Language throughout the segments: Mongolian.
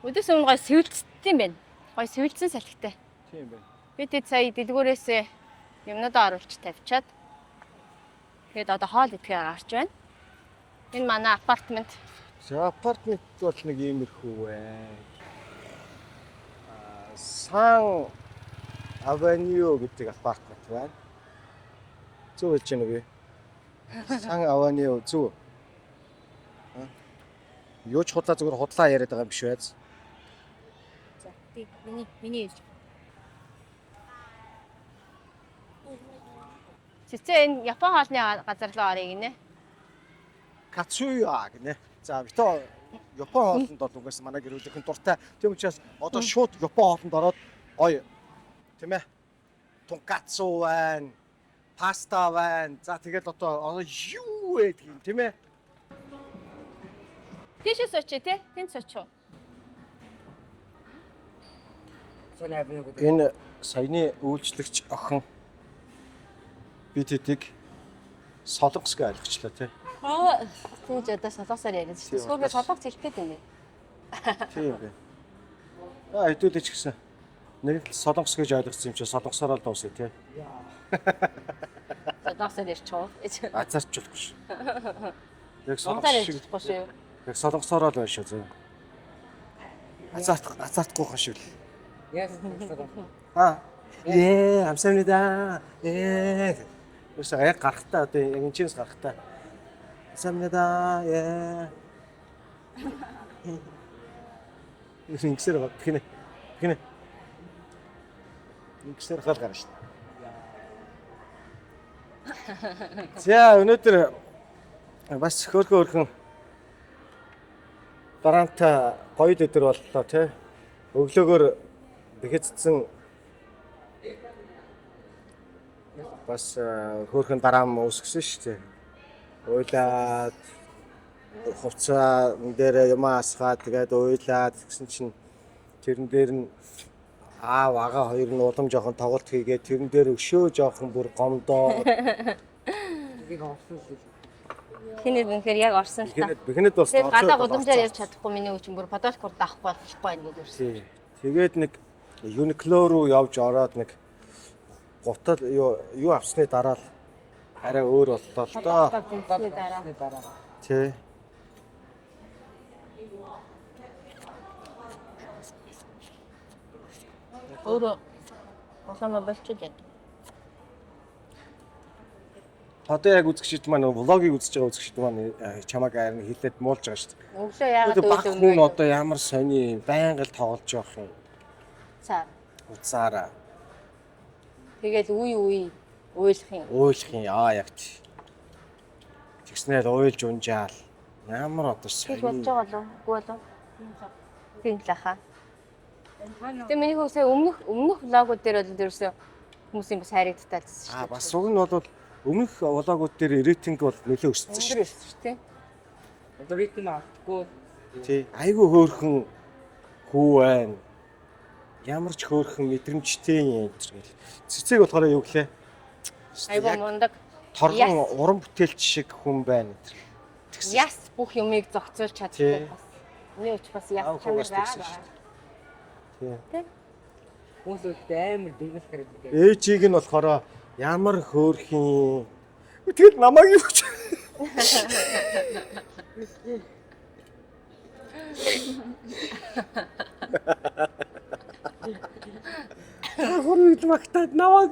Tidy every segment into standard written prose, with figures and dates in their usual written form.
Өдөөс өмнө гой сэвэлцсэн байна. Гой сэвэлцсэн салхитай. Тийм байна. Би тэд сая дэлгүүрээс юмнуудаа оруулж тавьчаад тэгээд одоо хоол идэхээр гарч байна. Энэ манай апартмент. За апартмент бол нэг иймэрхүү байна. Сан Авеню гэдэг апартмент байна. Зөв хэлж байна уу? Сан Авеню зөв. Юу ч худлаа зүгээр худлаа яриад байгаа юм биш үү? За би миний хэлж. Цэцээ энэ Япон хоолны газар руу орё гинэ. Кацуя гинэ. За битээ Япон хоолнд бол угаасаа манай гэр бүлийн дуртай. Тийм учраас одоо шууд Япон хоолнд ороод гоё тийм ээ. Тункацу байна, паста байна. За тэгэл одоо юу вэ гэх юм тийм ээ. Тийшээс очие те? Тэнд очив. Энэ саяны үйлчлэгч охин бид хэдийг солонгос гэж ойлгочлаа тий. Тэгж одоо солонгосоор яриад шүү дээ. Сүүгээ солонгос хэлдэг юм бэ? Тийм бэ. Хэдүүлээч гэсэн. Нэг л солонгос гэж ойлгосон юм чи солонгосоор л дуусъя тий. Солонгосоор ярьчихв. Азарчлахгүй ш. Яг Монтаар солонгос шиг ярьчихгүй шүү. яг солонгосоор л байна шүү зөө. Азартгүй хаш шүү. 감사합니다. 그래서 яг гарахтаа одоо яг энэчнээс гарахтаа. 감사합니다. Ингэсээр баг гинэ. Ингэсээр гал гарна шүү. За өнөөдөр бас хөөрхөн дараанта гоё өдөр боллоо тий. Өглөөгөр бэхэцсэн бас хөөрхөн дараам үүсгэсэн шүү дээ. Уйлаад хувцаа дээр юм асгаад тэгээд уйлаад гэсэн чинь тэрэн дээр нь аав ага хоёр нь улам жоохон тоглолт хийгээд тэрэн дээр өшөө жоохон бүр гомдоо. Хинэд үнэхээр яг орсон л та. Бэхнэд бас Тэгээд гадаа гудамжаар ярьж чадахгүй миний үчин бүр подолкор даахгүй байна гэдэг үсэн. Тэгээд нэг Uniqlo руу явж ороод нэг гутал юу авсны дараа л арай өөр боллоо л доо. Тий. Өөрөө улаан болчиход байна. Одоо яг үзэгчд маань влогийг үзэж байгаа үзэгчд маань чамайг харин хилээд муулж байгаа шүү дээ. Өглөө яагаад баг хүн одоо ямар сони байнга л тоглож явах юм. цаа. Уцаараа. Тэгээд үе уйлах юм. Уйлах юм яг тий. Тэгснээр уйлж унжаал. Ямар одоо Тэг сони. болж байгаа болов уу? Үгүй болов. Тийм л ахаа. Тэг миний хөөсөө өмнөх влогууд дээр бол ерөөсөө хүмүүсийн бас хайрагдтал байсан шүү дээ. Бас уг нь бол өмнөх влогууд дээр рейтинг бол нөлөө өссөн шүү. Өндөр өссөн шүү дээ. Одоо рейтинг авахгүй. Тий. Айгу хөөрхөн хүү байна. Ямар ч хөөрхөн мэдрэмжтэй юм энэ гэл. Цэцэг болохоор юу гэлээ? Айгу мундаг. Торгон уран бүтээлч шиг хүн байна энэ. Яс бүх юмыг зохицуулж чаддаг бас. Миний өч бас яс чанар байгаа. Тий. Хүмүүс амар дэгнэл хэрэгтэй. Ээжийг нь болохоор ямар хөөрхөн. Тэгэл намайг юу ч. Хөрөд магтаад намайг.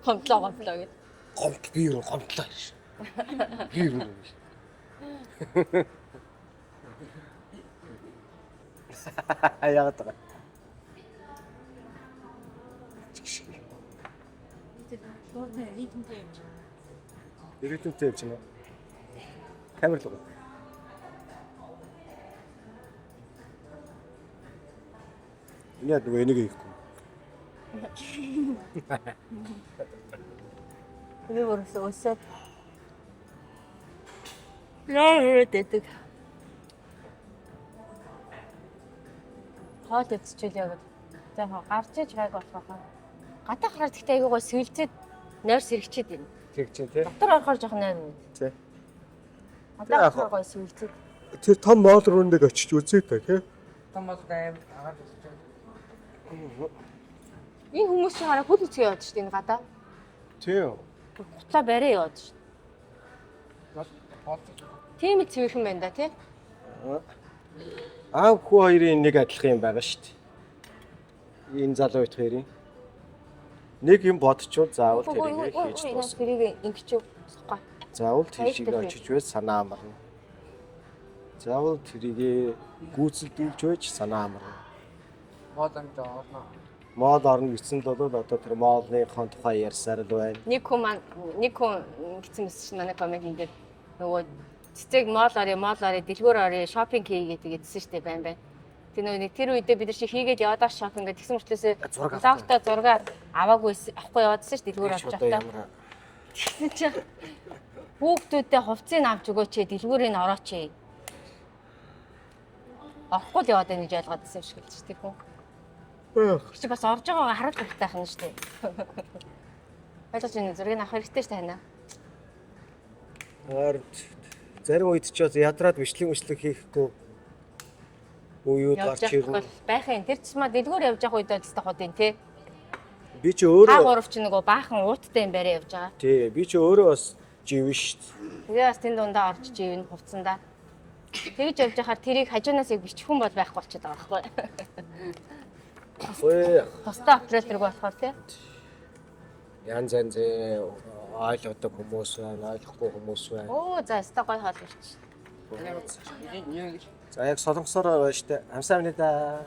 Гомдлоо гэж. Гомт би юу гомтлоо ш. Би юу. Яагаад таа. Ритмтэй явж байна. Камер л. Яг нөгөө энийг хийхгүй. Би өөрөөсөө өсөд яагаад хоол идчихвэл яг за гарч иж байг болохоо. Гадаа хараад ихтэй айгуугаа сэвэлцээд нойр сэрэгчээд байна. Тэг чинь тий. Дотор орохоор жоохон нойр. Тий. Одоо хаагаас үлдээ. Тэр том моол руу нэг очиж үзээ та тий. Томос аим агаад үзчихсэн. Энэ хүмүүс чинь хараа хөл үсгээ яваад шүү дээ энэ гадаа. Тийм. Гутлаа барай яваад шүү. Бас хоолтой. Тийм л цэвэрхэн байна да тий. Аав хүү хоёрын нэг адилхан юм байгаа шүү дээ. Энэ залуу их хоёрын. Нэг юм бодчихвол заавал тэрийг хийж дуусгах. Тэрийг ингэчүү сахгүй. Заавал тийшээ очиж байж санаа амарна. Заавал тэрийг гүйцэлдүүлж байж санаа амарна. Моодон доорно. Моол орно гэсэн л бол одоо тэр моолныхон тухай ярьсаар л байна. Нэг хүн гэсэн мэс чинь манай комент ингээд нөгөө цэцэг моол орё дэлгүүр орё шопинг хийгээд гэдсэн шүү дээ байна. Тэр үедээ бид нар чи хийгээд яваад ах шопинг гэдэг тэгсэн мөртлөөсөө логтой зураг аваагүй авахгүй яваадсэн шүү дэлгүүр авч явахдаа. Тэгсэн чи хүүхдүүдтэй хувцсыг авч өгөөч дэлгүүрийг орооч. Орохгүй л яваад байна гэж ойлгоод байсан юм шиг л шүү дээ хүн. Чи бас орж байгаагаа хараад байхтайх нь шүү дээ. Ойлгож байна зургийг авах хэрэгтэй шүү тань. Зарим үед ч бас ядраад бичлэг хийхгүй үеуд гарч ирнэ. Байхын тэр ч маа дэлгүүр явж явах үед л тест хот юм тий. Би ч өөрөө Та гурав ч нөгөө баахан ууттай юм барай явж байгаа. Тий, би ч өөрөө бас живэн шүү дээ. Тэгээ бас тэнд дундаа орж живнэ хувцсандаа. Тэгж явж байхаар тэрийг хажуунаас яг бичихүн бол байхгүй болчиход байгаа байхгүй. Ой, Тустай операторг болохоор тий. янз ойлгодог хүмүүс байна, ойлгохгүй хүмүүс байна. Оо за өстой гой хоол ирч. За яг солонгосоор байна штэ. Амсаа минь да.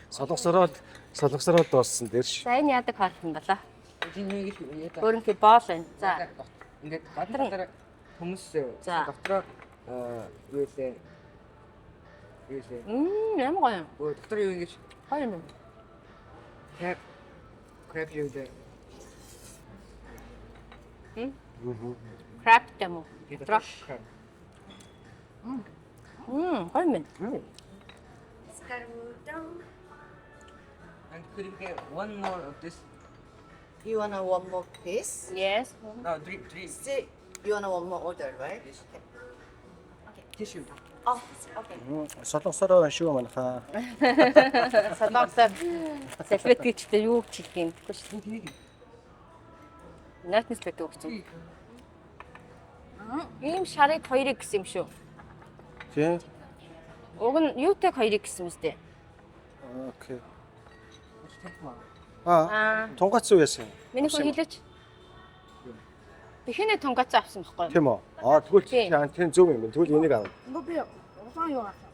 Солонгосоор дууссан дээр ш. За энэ яадаг хоол юм болоо. Энэ нэг юм. Өөрөнхий боол байна. За. Ингээд гадар хүмүүс дотроо юу лээ. Ямар гоё юм. Дотроо юу ингэж Гоё юм. краб юу лээ. Краб демо. Дотроо. Гоё юм. And could you get one more of this? You wanna one more piece? Yes. No, three. Still, you wanna one more order, right? Yes. Tissue. Oh, okay. Солонгосоор байна шүү манайхаа. Солонгосоор салфет гэжтэй юу ч хэлэх юм. Тэгэхгүй шүү. Наатнес байдаг гэсэн. Ийм шарыг хоёрыг гэсэн юм шүү. Тий. Уг нь юутай хоёрыг гэсэн үстэй. Окей. Аа. Тунгац уу яасан? Миний хөө хэлээч. Тэхэнэ тунгац авсан байхгүй юу? Тийм үү? Тэгвэл тийм зөв юм байна. Тэгвэл энийг авна. Ngo би усан юу авсан?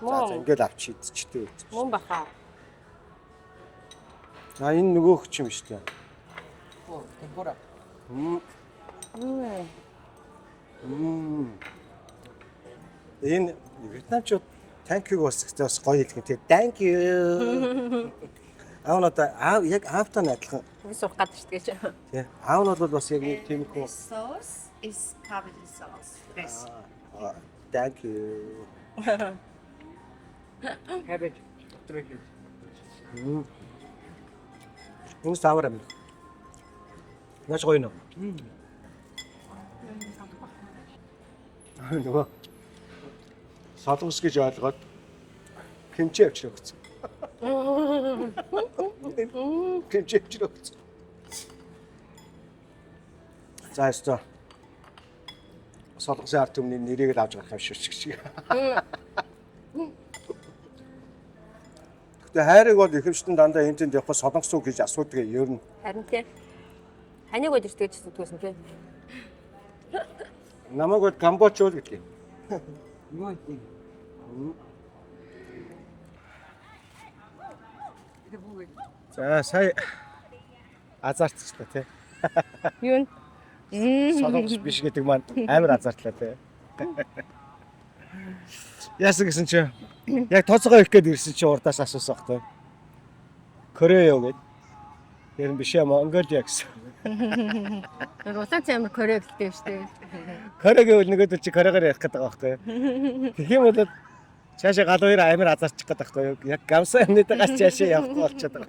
За ингээд авч идчихтэй. Мөн баха. За энэ нөгөөх ч юм шүү дээ. Oh, tempura. Энэ вьетнамчууд thank you бас гоё хэлэх юм тий. Thank you. Аав надаа яг аавтай адилхан. Би сурах гэдэг шүү дээ. Тий. Аав нь бол бас яг нэг тийм хөө. Sauce is carbonate sauce. Yes. Thank you. Cabbage. Dotrоо юу. Энэ савар юм. Наач гоё нөө. Нөгөө солонгос гэж ойлгоод хэмжээ авчраа гэсэн. Хэмжээ авчраа гэсэн. За ястаа. Солонгосын ард түмний нэрийг л авч гарах юм шиг. Гэтэ хайрыг бол ихэвчлэн дандаа энэ тэнд явах солонгос уу гэж асуудаг ер нь. Харин тий. Таныг өдөр тэгж зүтгэсэн тий. Намайг бол Камбоч уу гэдэг юм. Юу юм? За сая азартчлаа тий. Юу н? Солонгос биш гэдэг маань амар азартлаа тий. Яасан гэсэн чи яг тооцоогоо их гээд ирсэн чи урдаас асуусан баг тий. Корея юу гэд. Тэр нь биш юм Монголиа гэсэн. Улаан цамир Корея гэлтэй шүү дээ. Корея гэвэл нөгөөдөл чи Кореягаар ярих гэдэг байгаа байхгүй. Тэгэх юм бол цаашаа гал хоёр амар азарчих гэдэг байхгүй. Яг гамсан амныдагаас цаашаа явах болчиход байгаа.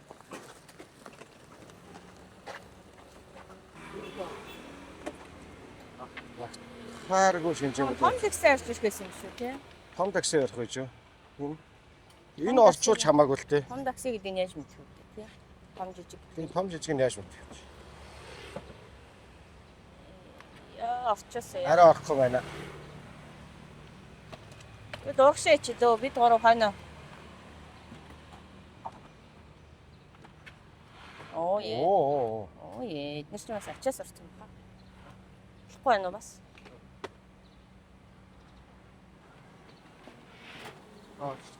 Хайргүй шинжэн Том мэдээ. такси авч ирэх гэсэн юм шүү тий. Том такси ярих гэж юу? Энэ орчуулж хамаагүй л те. Том такси гэдэг нь яаж мэдэх вэ тий. Том жижиг. Тэгээд том жижиг нь яаж мэдэх вэ? Яа, авчаасаа. Арай орохгүй байна. Бид урагшаа чи дөө бид гурав хойно. Оо е. Оо. Оо е. Эднээс ч бас ачаас орсон юм ба. Болохгүй байна уу бас?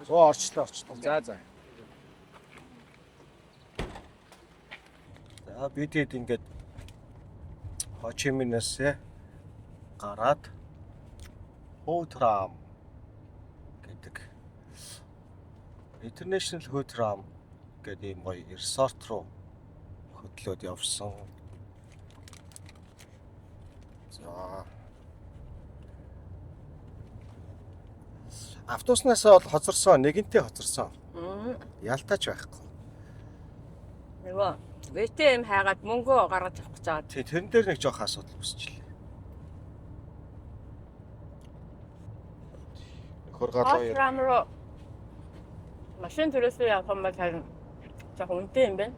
Оо орчлоо. За. За бид хэд ингээд Хочиминээс гараад Хотрам гэдэг International Хотрам гэдэг юм гоё resort руу хөтлөөд явсан. За. Автобуснаас бол хоцорсон, нэгэнтээ хоцорсон. Ялтаач байхгүй. Нөгөө ВТМ хайгаад мөнгөө гаргаж авах гэж байгаа. Тий, тэрэн дээр нэг жоох асуудал үүсчихлээ. Хургаалаа яа. Хотрам руу машин төрөөсөө явах юм бол харин жоох үнэтэй юм байна.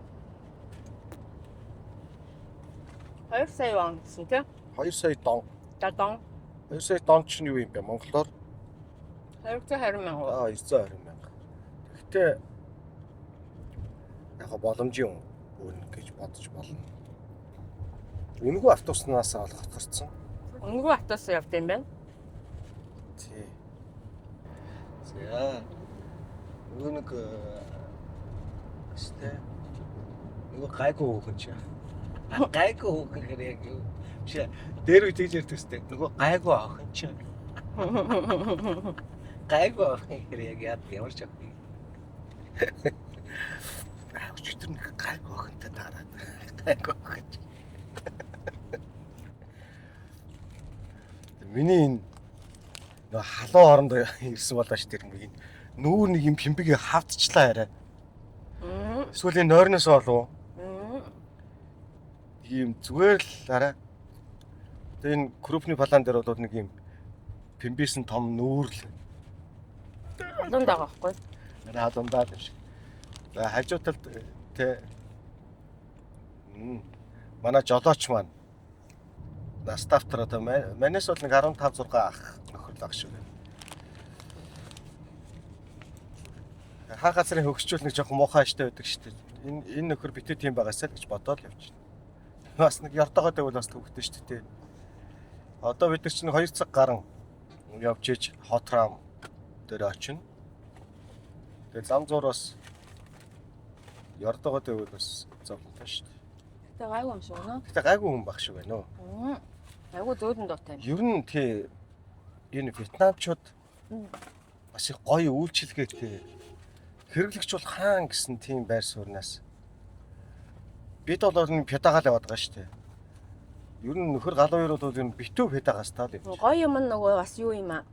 2 сая вон гэсэн тий? 2 сая дон. Дадон 2 сая дон чинь юу юм бэ? Монголоор 220 мянга. 920 мянга. Гэхдээ яг боломжийн үнэ гэж бодож болно. Үнэгүй автобуснаас олох хоцорсон. Өнгөө автоос явд юм байна. Тий. За. Нэг өстэй. Нөгөө гайгүй хөөхөн чи. Гайгүй хөөхөн хэрэг яг юу. Чи дээр үе тэгж ярьдаг өстэй. Нөгөө гайгүй охин чи. Гайгүй охин хэрэг яг ямар ч охин. Өчтөр нэг гайгүй охинтой таараад. Гайгүй охин. Миний энэ нөгөө халуун оронд ирсэн болооч тэр нэг нүүр нэг юм пимбигээ хавдчихлаа арай. Эсвэл энэ нойрноос болов. Ийм зүгээр л арай. Тэгээ энэ крупны план дээр бол нэг юм пимбисэн том нүүр л. Дунд байгаа байхгүй. Арай дундаа л шиг. За хажуу талд тэ манай жолооч маань Настафтер одоо манайс бол нэг 15 6 ах нөхөр л ах шиг байна. Хаа газрын хөгсчүүл нэг жоохон муухай аштай байдаг шүү дээ. Энэ нөхөр битүү тийм байгаасаа л гэж бодоод явж байна. Бас нэг ёртоогоо дэвэл бас төвхтэй шүү дээ. Одоо бид нар чинь 2 цаг гарan явж иж Хотрам дээр очино. Тэгээ зам зуураас ёртоогоо дэвэл бас зовлонтой шүү дээ. Тэ гайгүй юм шиг нөө. Гэтэ гайгүй хүн байх шиг байна уу? Айгуу зөөдөн дуутай. Ер нь тий энэ вьетнамчууд бас их гоё үйлчилгээтэй хэрэглэгч бол хаан гэсэн тийм байр сууриас бид бол энэ педагаал яваад байгаа шүү дээ. Ер нь нөхөр галуу юу бол энэ битүү педагаас таа л юм. Гоё юм нөгөө бас юу юм аа.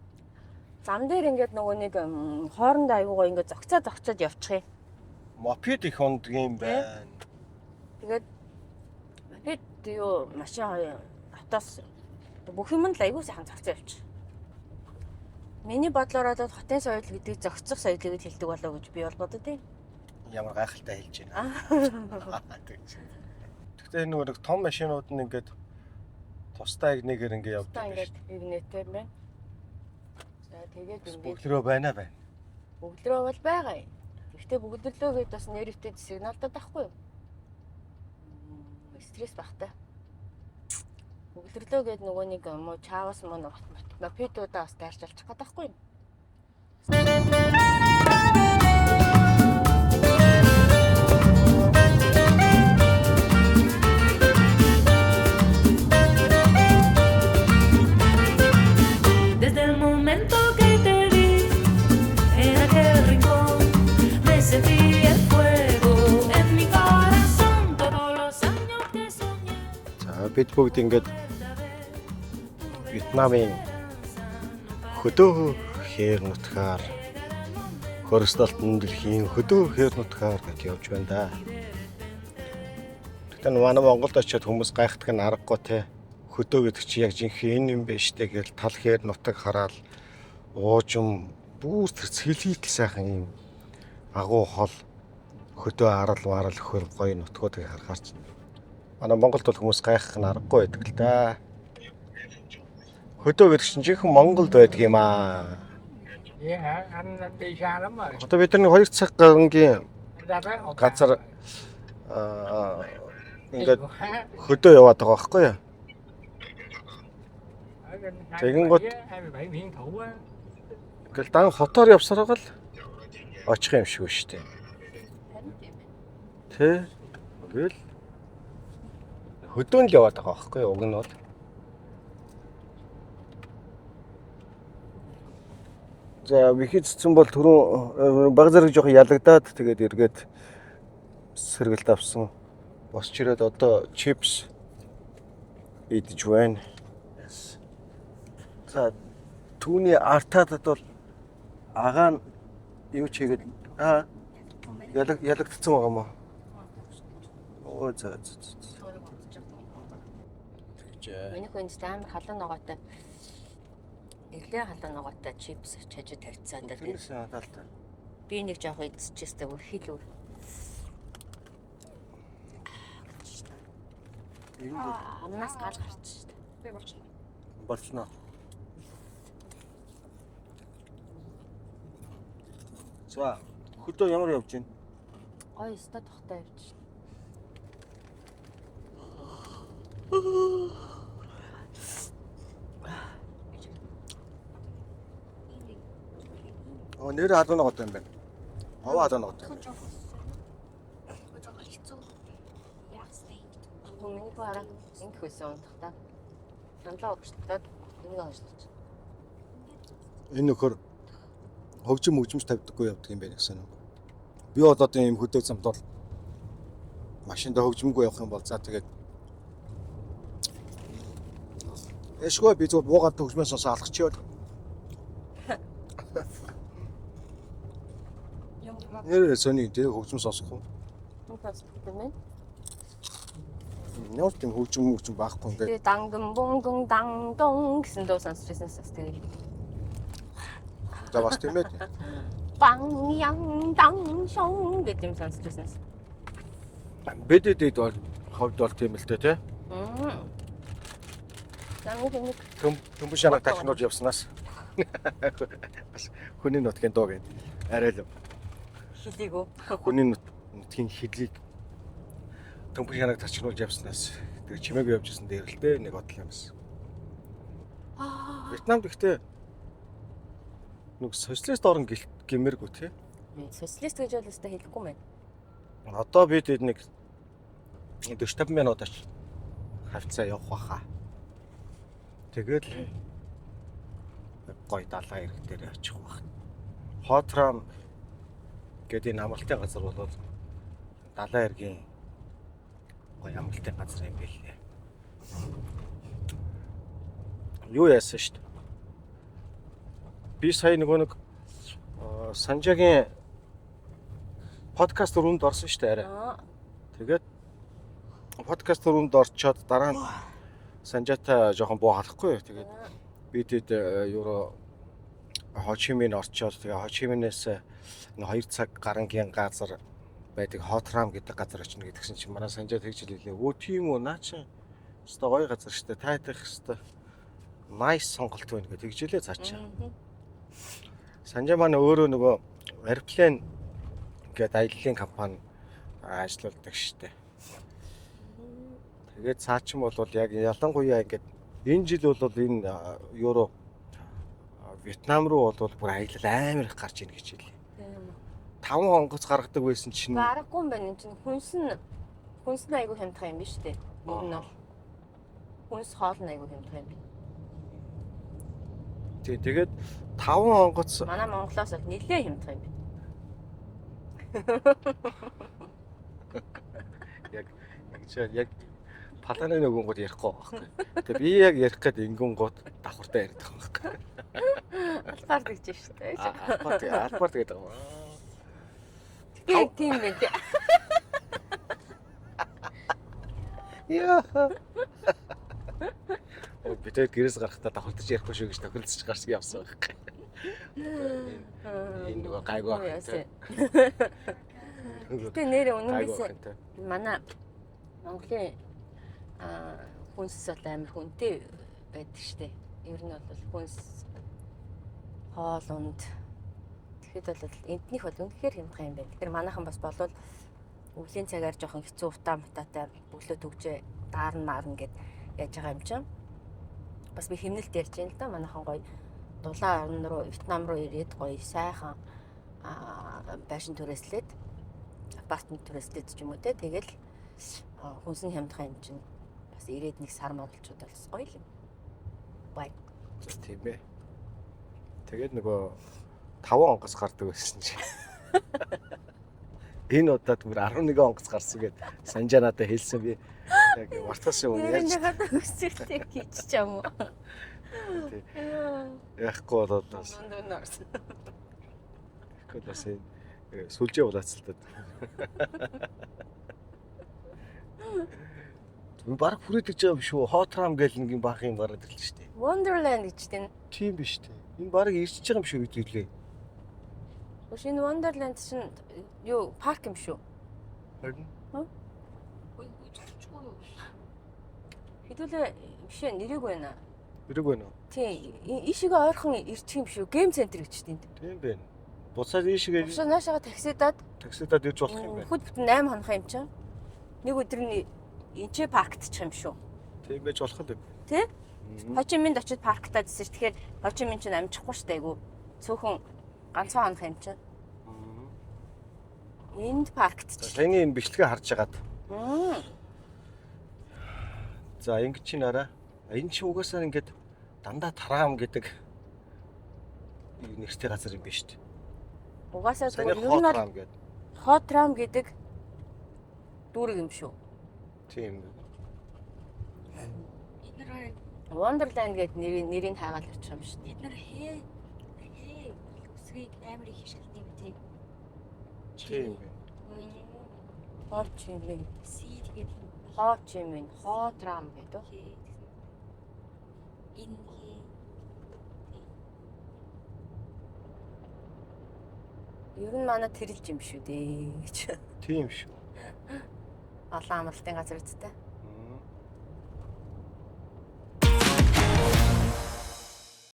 Зам дээр ингээд нөгөө нэг хоорондоо айгуугаа ингээд зогцоод явчих юм. Мопед их ундаг юм байна. Тэгээд мопед юу машин автоос бүх юм л айгуу сайхан зогцоо явчих. Миний бодлоор бол хотын соёл гэдэг зогцох соёл гэж хэлдэг болоо гэж би бол бодод тийм. Ямар гайхалтай хэлж байна. Гэхдээ нөгөө нэг том машинууд нь ингээд тустай игнэгээр ингээд явдаг. Тустай ингээд игнэтэй байна. За тэгээд ингээд Бөглөрөө байна. бөглөрөө бол байгаа юм. Гэхдээ бөглөрлөө гэдээ бас нэрвтэй сигналдаад байхгүй юу? Стресс багтай. Бөглөрлөө гэдэг нөгөө нэг муу чаавас мөн мопедуудаа бас дайрч олчих гээд байхгүй юу? Desde el momento que te vi en aquel rincón me sentí el fuego en mi corazón todos los años que soñé. За бид бүгд ингээд Вьетнамын хөдөө хээр нутгаар хөрсдөлтөнд дэлхийн хөдөө хээр нутгаар гэж явж байна да. Тэгтээ манай Монголд очиод хүмүүс гайхдаг нь аргагүй те. Хөдөө гэдэг чи яг жинхэнэ энэ юм байна штэ гэж тал хээр нутаг хараад уужим бүр тэр цэлхийтэл сайхан юм агуу хол хөдөө арал хөр гоё нутгуудыг харахаарч. Манай Монголд бол хүмүүс гайхах нь аргагүй байдаг л да. Хөдөө гэдэг чинь жинхэнэ Монголд байдаг юм аа. Yeah, anh đi xa lắm rồi. Одоо бид нар 2 цаг гарангийн Ra tới một газар ингээд хөдөө яваад байгаа байхгүй юу? Тэгэн гот 27 Nguyễn Thủ á. ингээл дан хотоор явсараа л очих юм шиг шүү дээ. Тэ. Тэгэл хөдөөнд л яваад байгаа байхгүй юу? Уг нь бол. За вихид цэцэн бол түрүүн баг зэрэг жоохон ялагдаад тэгээд эргээд сэргэлт авсан. Босч ирээд одоо чипс идэж байна. За түүний артадад бол агаа нь юу ч хийгээд ялагдсан байгаа юм уу? Оо за. Миний хүнд амар халуун ногоотой. Нэлээ халуун ногоотой чипс чажид тавьцсан дээр. Тэрнээс хадалтай. Би нэг жоох идчихсэн хил үр. Амнаас гал гарч шүү дээ. Би болчихно. Болчихно. За хөдөө ямар явж байна? Гоё өстой тогтой явж шүү. Нэр халуун ногоотой юм байна. Ховоо халуун ногоотой. Миний хараа ингэ хөсөн унтахтаа. Намлаа өгчтөөд энийг онцлоо. Энэ нөхөр хөгжимч тавьдаггүй явдаг юм байна гэсэн үг. Би бол одоо ийм хөдөө замд бол машиндаа хөгжимгүй явах юм бол за тэгээд эшгүй би зөв буугаад хөгжмөөс алхчихвол. Нэр сони дээр хөгжим сонсох уу? Мөнхөс гэмээр. Ямар тийм хөгжим байхгүй ингээд. Тэгээ данган бунган дангдон гэсэн дуу сонсчихсан тэгээ. За бас тийм ээ. Бан ян дан шон гэдэг юм сонсчихсан. Бидэд бол ховд бол тийм л дээ тий. Замын Төмбөш шанаг тахнууд явснаас. Бас хүний нутгийн дуу гэдэг. Арай л хилээгөө. хүний нутгийн хилийг төмбөш шанаг тахнууд явснаас тэр чимээг явжсэн дээр л дээ нэг бодлоо юмс. Вьетнамд ихтэй нэг социалист орн гэмэргүй тий. Социалист гэж бол өстой хэлэхгүй мэн. Одоо бид нэг 40-50 минут ач хавцаа явах баха. Тэгэл гой далайн ирэг дээр очих байх. Хотрам гэдэг энэ амралтын газар бол далайн иргийн гой амралтын газар юм билээ. Юу яасан шүү дээ. Би сая нэг Санжагийн подкаст руунд орсон шүү дээ арай. Тэгээд подкаст руунд орчоод дараа нь Санжаатай жоохон буу халахгүй. Тэгээд бидэд евро Хочимин орчоод тэгээ Хочиминээс 2 цаг гарангийн газар байдаг Хотрам гэдэг газар очно гэдгсэн чинь манай Санжаа тэгж хэлээ. Өө тийм үү наа чи. Өстой гоё газар шүү дээ. Тайтах өстой. Nice сонголт байна гэж тэгжлээ цаачаа. Санжаа маань өөрөө нөгөө Airplane гэдэг аяллаа компани ажилладаг штэ. Тэгээд цаачин бол яг ялангуяа ингээд энэ жил бол энэ евро Вьетнам руу бол бүр аялал амар их гарч ийн гэж хэлээ. 5 онгоц гаргадаг байсан чинь Гарахгүй юм байна. Энэ чинь хүнс айгу хямдхан юм биш үү? Ер нь бол хүнс хоол айгу хямдхан юм. тэгээд 5 онгоц Манай Монголоос бол нэлээ хямдхан юм. яг паланы нөгөн гол ярихгүй байхгүй. Тэгээ би яг ярих гээд ингүүн гот давхартай яриад байгаа байхгүй. Албаар гэж шүү дээ. Албаар тэгээд байгаа. Яг тийм байх. Яа. Би тэгээд гэрээс гарахтаа давхартаж ярихгүй шүү гэж тохиолдож гарч явсан байхгүй. Энэ нөгөө гайгүй байна. Тэ нэр Айгу үнэндээ охинтой. манай Монголын хүнс бол амар хүнтэй байдаг штэ. Ер нь бол хүнс хоол унд тэгэхэд бол энднийх бол үнэхээр хямдхан юм байна. Тэгэхээр манайхан бас болвол өвлийн цагаар жоохон хэцүү утаа мутаатай өглөө төгжээ даарна маарна гэд яаж байгаа юм чинь. Бас би хэмнэлт ярьж байна л да. Манайхан гоё дулаан орн руу Вьетнам руу ирээд гоё сайхан байшин түрээслээд апартмент түрээслээд ч юм уу те. Тэгэл хүнсэн хямдхан юм чинь бас ирээд нэг сар моролчуд бас гоё юм. Бай. Тийм ээ. Тэгээд нөгөө 5 онгоц гардаг байсан чи. Энэ удаад бүр 11 онгоц гарсан гэд Санжаа надад хэлсэн би. Яг мартаас юм яаж Нэрнийхээ өсөлтийг хийчих юм уу? яахгүй болоод бас. Тэгэхгүй бас сүлжээ булаацалтад. Би баг хүрээд гэж байгаа юм шүү. Hot Ram гэл нэг юм баах юм гараад ирлээ шүү дээ. Wonderland гэж тийм. Тийм биш үү? Энэ баг ирчихэж байгаа юм шүү хэдүүлээ. Өш энэ Wonderland чинь юу парк юм шүү. Харин Хэдүүлээ биш ээ нэрийг байна. хэрэг байна уу? Тийм ийшээгээ ойрхон ирчих юм шүү. Гейм центр гэж тийм. Тийм байна. Буцаад ийшгээ Өшөө наашаага таксидаад таксидад ирж болох юм байна. хөд бүтэн 8 хоног юм чинь. Нэг өдөр нь энчээ парктчих юм шүү. Тийм байж болох л юм. Тэ? Хожиминд очиж парктаа дисэж. Тэгэхээр хожимин чинь амжихгүй штэ айгу. Цөөхөн ганцхан хоног юм чинь. Энд парктчих. Саяны энэ бичлэгээ харж агаад. За ингэ чи нараа. Энэ чи угаасаа ингээд дандаа Тараам гэдэг нэртэй газар юм биш үү? Угаасаа Саяны зүгээр юм Hot бол Ram гэдэг. Hot Ram гэдэг дүүрэг юм шүү. Тийм. Wonderland гэдэг нэрийг хайгаал ирчих юм шүү. Бид нар хээ үсгийг амар их хишгэлт юм тий. Тийм. Hot Chimney. Си тэгээд Hot Chimney. Hot Ram гэдэг. энэ Ер нь манай тэрэлж юм шүү дээ гэж. Тийм шүү. Олон амралтын газар үсттэй.